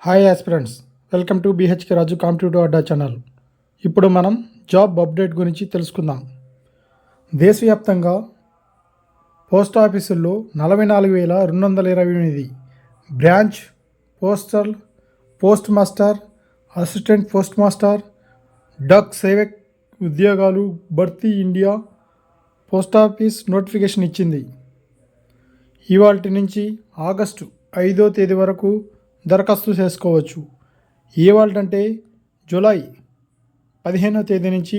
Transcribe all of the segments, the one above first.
Hi aspirants, welcome to BHK Raju competitive Adda channel. ఇప్పుడు మనం job update గురించి తెలుసుకుందాం. దేశవ్యాప్తంగా పోస్ట్ ఆఫీసుల్లో 44,228 branch postal, post master, assistant post master, Dak Sevak ఉద్యోగాలు భర్తీ ఇండియా పోస్ట్ ఆఫీస్ నోటిఫికేషన్ ఇచ్చింది. ఇవాల్టి నుంచి ఆగస్టు 5వ తేదీ వరకు దరఖాస్తు చేసుకోవచ్చు. ఇవాళంటే జూలై 15వ తేదీ నుంచి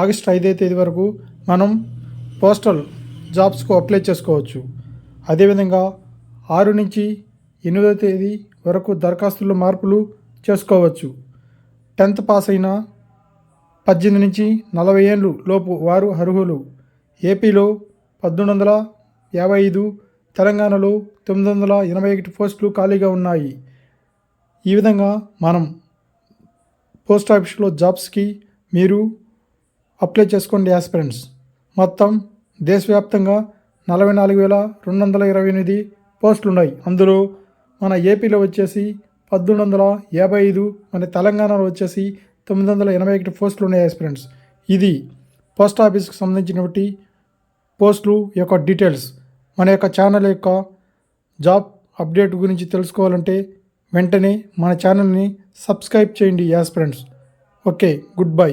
ఆగస్టు 5వ తేదీ వరకు మనం పోస్టల్ జాబ్స్కు అప్లై చేసుకోవచ్చు. అదేవిధంగా 6 నుంచి 8వ తేదీ వరకు దరఖాస్తుల్లో మార్పులు చేసుకోవచ్చు. 10th పాస్ అయిన 18 నుంచి 40 ఏళ్ళు లోపు వారు అర్హులు. ఏపీలో 1855, తెలంగాణలో 981 పోస్టులు ఖాళీగా ఉన్నాయి. ఈ విధంగా మనం పోస్ట్ ఆఫీస్లో జాబ్స్కి మీరు అప్లై చేసుకోండి ఆస్పిరెంట్స్. మొత్తం దేశవ్యాప్తంగా 44,228 పోస్టులు ఉన్నాయి. అందులో మన ఏపీలో వచ్చేసి 1855, మన తెలంగాణలో వచ్చేసి 981 పోస్టులు ఉన్నాయి ఆస్పిరెంట్స్. ఇది పోస్ట్ ఆఫీస్కి సంబంధించినటువంటి పోస్టులు యొక్క డీటెయిల్స్. మన యొక్క ఛానల్ యొక్క జాబ్ అప్డేట్ గురించి తెలుసుకోవాలంటే వెంటనే మన ఛానల్ని సబ్స్క్రైబ్ చేయండి ఆస్పిరెంట్స్. Okay, good bye.